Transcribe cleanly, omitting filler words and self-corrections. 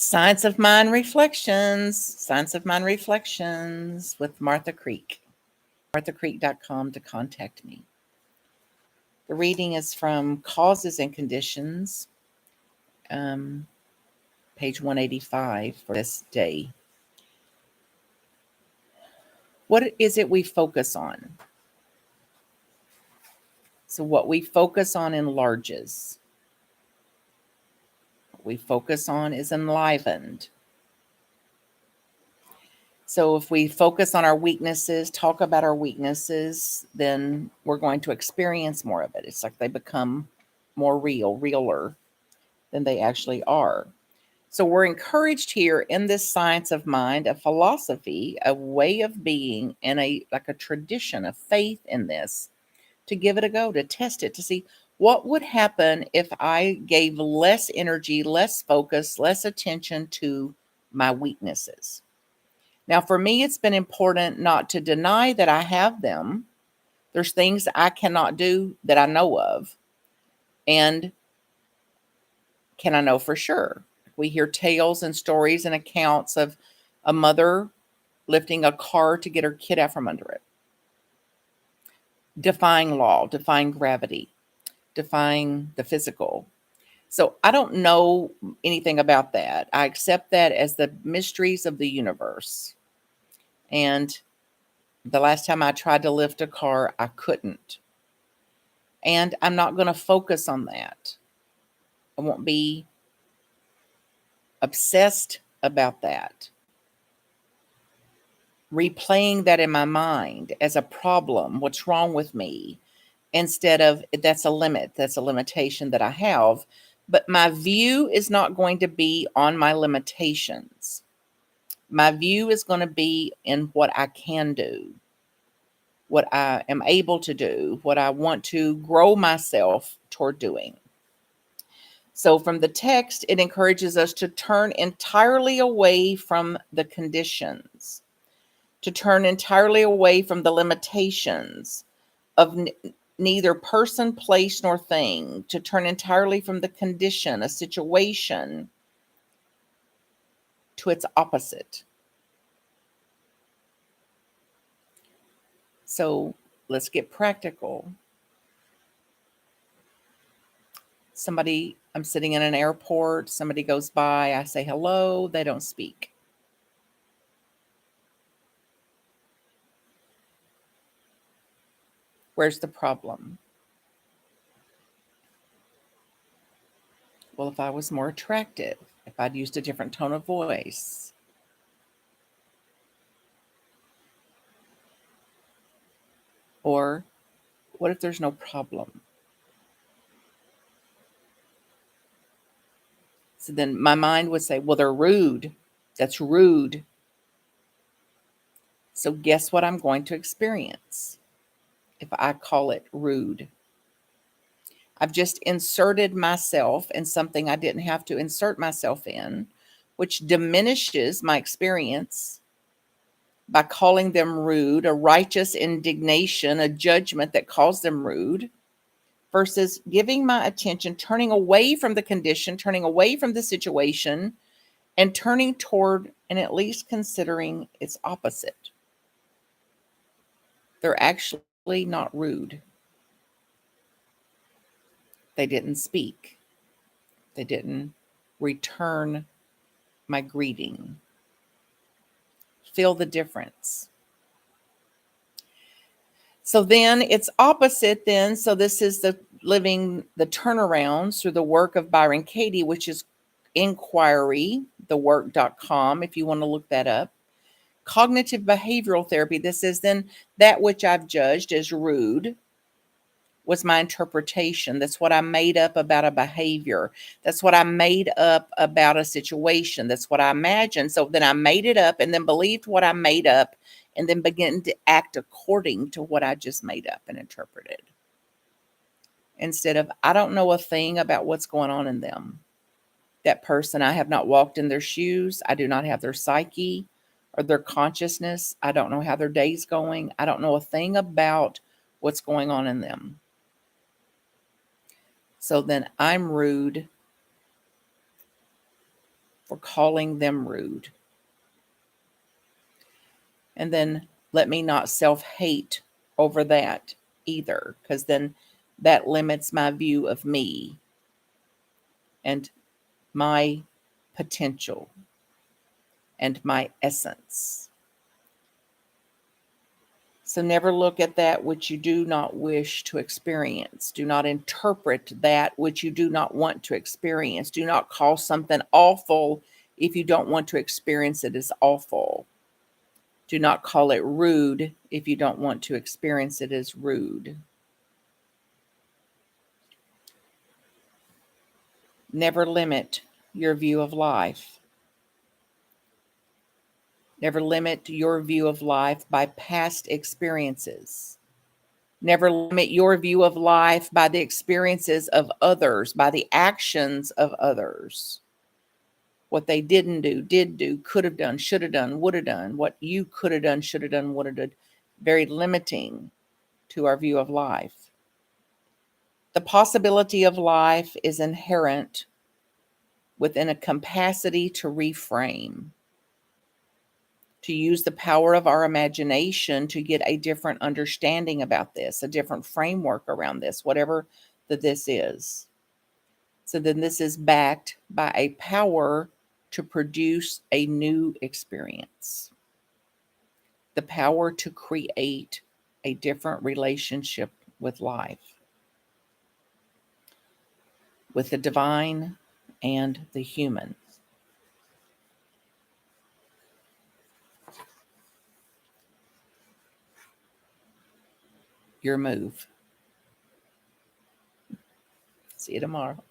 Science of Mind Reflections. Science of Mind Reflections with Martha Creek. MarthaCreek.com to contact me. The reading is from Causes and Conditions, page 185 for this day. What is it we focus on? So what we focus on enlarges. What we focus on is enlivened. So if we focus on our weaknesses, talk about our weaknesses, then we're going to experience more of it. It's like they become more realer than they actually are. So we're encouraged here in this science of mind, a philosophy, a way of being, and a tradition of faith in this, to give it a go, to test it, to see what would happen if I gave less energy, less focus, less attention to my weaknesses. Now, for me, it's been important not to deny that I have them. There's things I cannot do that I know of. And can I know for sure? We hear tales and stories and accounts of a mother lifting a car to get her kid out from under it, defying law, defying gravity, defying the physical. So I don't know anything about that. I accept that as the mysteries of the universe. And the last time I tried to lift a car, I couldn't. And I'm not going to focus on that. I won't be obsessed about that. Replaying that in my mind as a problem, what's wrong with me, instead of that's a limit, that's a limitation that I have. But my view is not going to be on my limitations. My view is going to be in what I can do, what I am able to do, what I want to grow myself toward doing. So from the text, it encourages us to turn entirely away from the conditions, to turn entirely away from the limitations of neither person, place, nor thing, to turn entirely from the condition, a situation, to its opposite. So let's get practical. I'm sitting in an airport, somebody goes by, I say hello, they don't speak. Where's the problem? Well, if I was more attractive, if I'd used a different tone of voice, or what if there's no problem? So then my mind would say, well, they're rude. That's rude. So guess what I'm going to experience if I call it rude? I've just inserted myself in something I didn't have to insert myself in, which diminishes my experience by calling them rude, a righteous indignation, a judgment that calls them rude, versus giving my attention, turning away from the condition, turning away from the situation, and turning toward and at least considering its opposite. They're actually not rude. They didn't speak. They didn't return my greeting. Feel the difference. So then it's opposite then. So this is the turnarounds through the work of Byron Katie, which is inquirythework.com, if you want to look that up. Cognitive behavioral therapy. This is then that which I've judged as rude was my interpretation. That's what I made up about a behavior. That's what I made up about a situation. That's what I imagined. So then I made it up and then believed what I made up and then began to act according to what I just made up and interpreted. Instead of, I don't know a thing about what's going on in them. That person, I have not walked in their shoes. I do not have their psyche or their consciousness. I don't know how their day's going. I don't know a thing about what's going on in them. So then I'm rude for calling them rude. And then let me not self-hate over that either, because then that limits my view of me and my potential and my essence. So never look at that which you do not wish to experience. Do not interpret that which you do not want to experience. Do not call something awful if you don't want to experience it as awful. Do not call it rude if you don't want to experience it as rude. Never limit your view of life. Never limit your view of life by past experiences. Never limit your view of life by the experiences of others, by the actions of others. What they didn't do, did do, could have done, should have done, would have done, what you could have done, should have done, would have done. Very limiting to our view of life. The possibility of life is inherent within a capacity to reframe, to use the power of our imagination to get a different understanding about this, a different framework around this, whatever that this is. So then this is backed by a power to produce a new experience, the power to create a different relationship with life, with the divine and the human. Your move. See you tomorrow.